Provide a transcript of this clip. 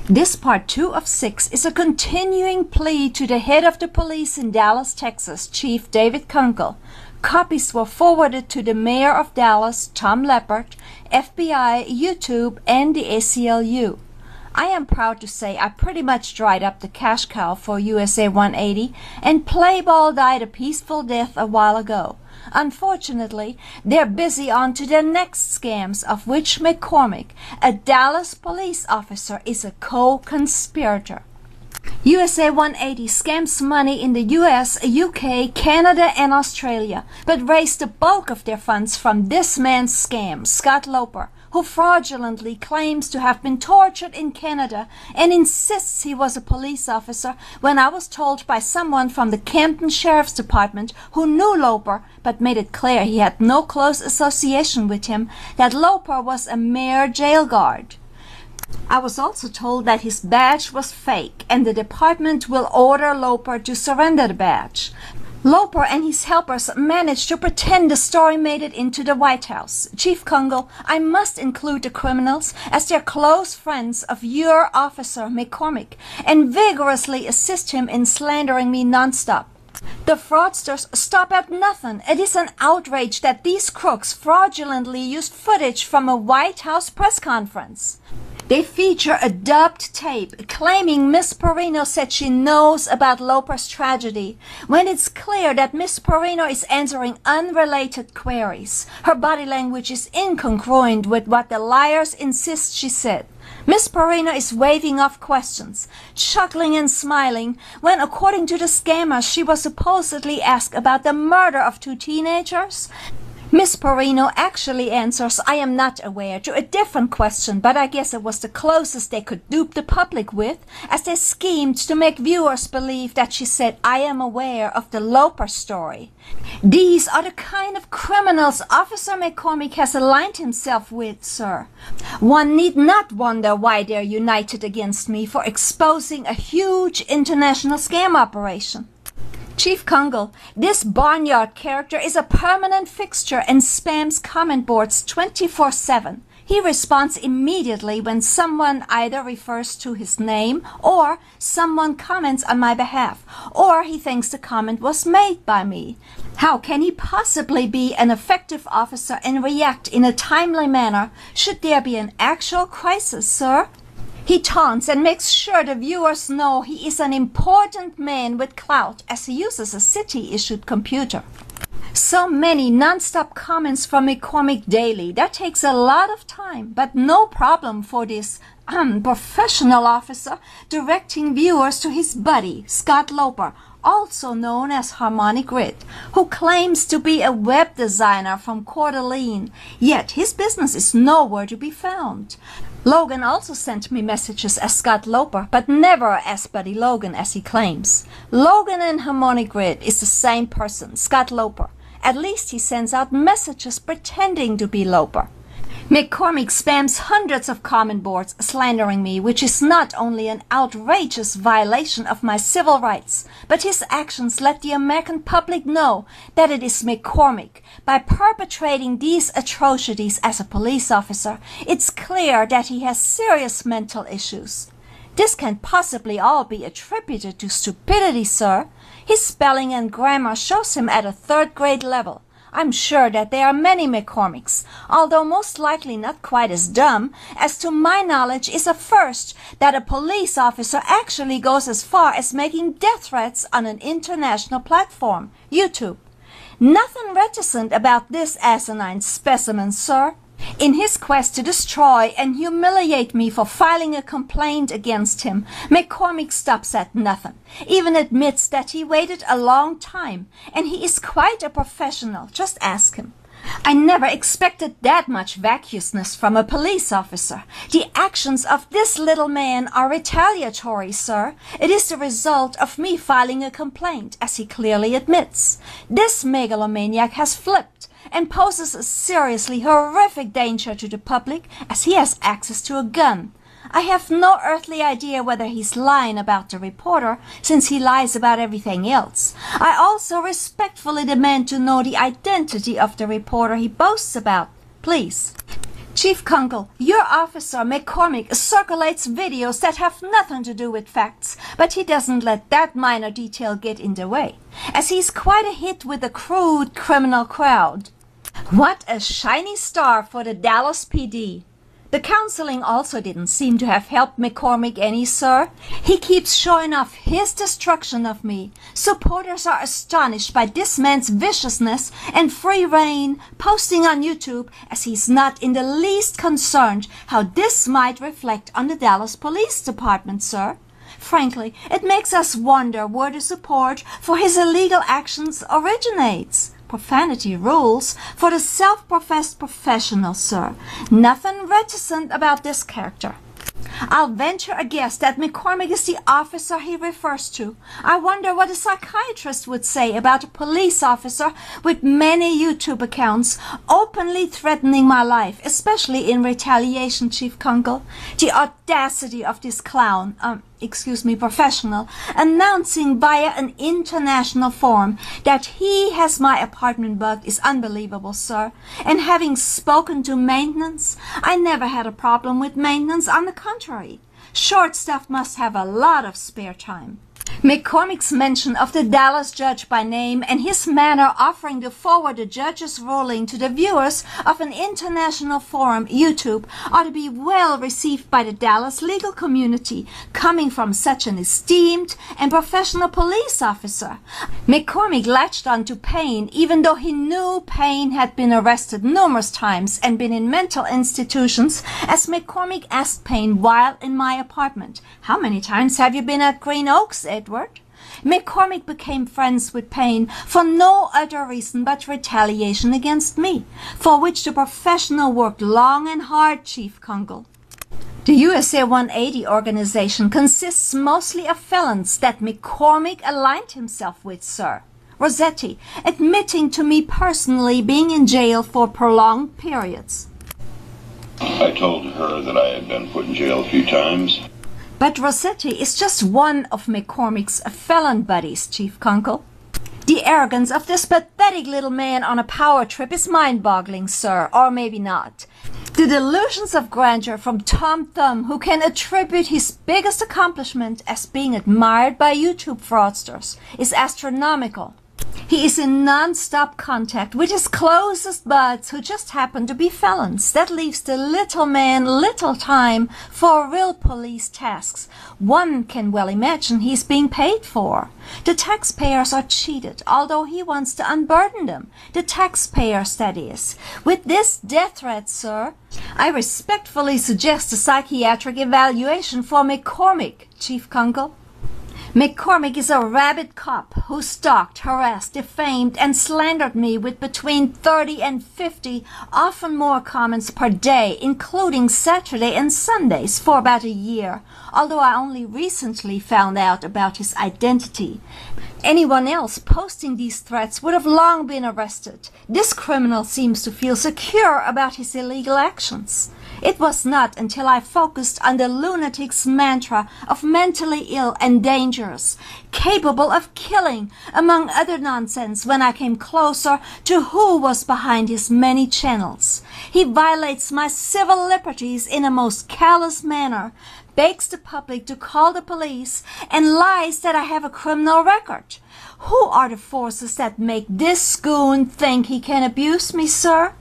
This part 2 of 6 is a continuing plea to the head of the police in Dallas, Texas, Chief David Kunkle. Copies were forwarded to the mayor of Dallas, Tom Leppert, FBI, YouTube, and the ACLU. I am proud to say I pretty much dried up the cash cow for USA 180, and Playball died a peaceful death a while ago. Unfortunately, they're busy on to their next scams, of which McCormick, a Dallas police officer, is a co-conspirator. USA 180 scams money in the US, UK, Canada, and Australia, but raised the bulk of their funds from this man's scam, Scott Loper, who fraudulently claims to have been tortured in Canada and insists he was a police officer when I was told by someone from the Camden Sheriff's Department who knew Loper but made it clear he had no close association with him that Loper was a mere jail guard. I was also told that his badge was fake and the department will order Loper to surrender the badge. Loper and his helpers managed to pretend the story made it into the White House. Chief Kunkle, I must include the criminals as they're close friends of your officer, McCormick, and vigorously assist him in slandering me nonstop. The fraudsters stop at nothing. It is an outrage that these crooks fraudulently used footage from a White House press conference. They feature a dubbed tape claiming Miss Perino said she knows about Loper's tragedy, when it's clear that Miss Perino is answering unrelated queries. Her body language is incongruent with what the liars insist she said. Miss Perino is waving off questions, chuckling and smiling, when according to the scammers she was supposedly asked about the murder of 2 teenagers. Miss Perino actually answers, I am not aware, to a different question, but I guess it was the closest they could dupe the public with, as they schemed to make viewers believe that she said, I am aware of the Loper story. These are the kind of criminals Officer McCormick has aligned himself with, sir. One need not wonder why they're united against me for exposing a huge international scam operation. Chief Kunkle, this barnyard character is a permanent fixture and spams comment boards 24/7. He responds immediately when someone either refers to his name or someone comments on my behalf, or he thinks the comment was made by me. How can he possibly be an effective officer and react in a timely manner should there be an actual crisis, sir? He taunts and makes sure the viewers know he is an important man with clout as he uses a city-issued computer. So many non-stop comments from McCormick daily. That takes a lot of time, but no problem for this professional officer directing viewers to his buddy, Scott Loper, also known as Harmonic Grid, who claims to be a web designer from Coeur d'Alene, yet his business is nowhere to be found. Logan also sent me messages as Scott Loper, but never as Buddy Logan as he claims. Logan and Harmonic Grid is the same person, Scott Loper. At least he sends out messages pretending to be Loper. McCormick spams hundreds of comment boards slandering me, which is not only an outrageous violation of my civil rights, but his actions let the American public know that it is McCormick. By perpetrating these atrocities as a police officer, it's clear that he has serious mental issues. This can possibly all be attributed to stupidity, sir. His spelling and grammar shows him at a 3rd grade level. I'm sure that there are many McCormicks, although most likely not quite as dumb, as to my knowledge is a first that a police officer actually goes as far as making death threats on an international platform, YouTube. Nothing reticent about this asinine specimen, sir. In his quest to destroy and humiliate me for filing a complaint against him, McCormick stops at nothing, even admits that he waited a long time, and he is quite a professional, just ask him. I never expected that much vacuousness from a police officer. The actions of this little man are retaliatory, sir. It is the result of me filing a complaint, as he clearly admits. This megalomaniac has flipped and poses a seriously horrific danger to the public as he has access to a gun. I have no earthly idea whether he's lying about the reporter, since he lies about everything else. I also respectfully demand to know the identity of the reporter he boasts about. Please. Chief Kunkle, your officer, McCormick, circulates videos that have nothing to do with facts, but he doesn't let that minor detail get in the way, as he's quite a hit with the crude criminal crowd. What a shiny star for the Dallas PD. The counseling also didn't seem to have helped McCormick any, sir. He keeps showing off his destruction of me. Supporters are astonished by this man's viciousness and free reign, posting on YouTube as he's not in the least concerned how this might reflect on the Dallas Police Department, sir. Frankly, it makes us wonder where the support for his illegal actions originates. Profanity rules for the self-professed professional, sir. Nothing reticent about this character. I'll venture a guess that McCormick is the officer he refers to. I wonder what a psychiatrist would say about a police officer with many YouTube accounts openly threatening my life, especially in retaliation, Chief Kunkle. The audacity of this clown, professional, announcing via an international forum that he has my apartment bugged is unbelievable, sir. And having spoken to maintenance, I never had a problem with maintenance. On the contrary, short staff must have a lot of spare time. McCormick's mention of the Dallas judge by name and his manner offering to forward the judge's ruling to the viewers of an international forum, YouTube, ought to be well received by the Dallas legal community, coming from such an esteemed and professional police officer. McCormick latched on to Payne, even though he knew Payne had been arrested numerous times and been in mental institutions, as McCormick asked Payne while in my apartment, "How many times have you been at Green Oaks, Edward?" McCormick became friends with Payne for no other reason but retaliation against me, for which the professional worked long and hard, Chief Kunkle. The USA 180 organization consists mostly of felons that McCormick aligned himself with, sir. Rossetti, admitting to me personally being in jail for prolonged periods. I told her that I had been put in jail a few times. But Rossetti is just one of McCormick's felon buddies, Chief Kunkle. The arrogance of this pathetic little man on a power trip is mind-boggling, sir, or maybe not. The delusions of grandeur from Tom Thumb, who can attribute his biggest accomplishment as being admired by YouTube fraudsters, is astronomical. He is in non-stop contact with his closest buds who just happen to be felons. That leaves the little man little time for real police tasks. One can well imagine he's being paid for. The taxpayers are cheated, although he wants to unburden them. The taxpayers, that is. With this death threat, sir, I respectfully suggest a psychiatric evaluation for McCormick, Chief Kunkle. McCormick is a rabid cop who stalked, harassed, defamed, and slandered me with between 30 and 50, often more comments per day, including Saturday and Sundays, for about a year, although I only recently found out about his identity. Anyone else posting these threats would have long been arrested. This criminal seems to feel secure about his illegal actions. It was not until I focused on the lunatic's mantra of mentally ill and dangerous, capable of killing, among other nonsense, when I came closer to who was behind his many channels. He violates my civil liberties in a most callous manner, begs the public to call the police, and lies that I have a criminal record. Who are the forces that make this goon think he can abuse me, sir?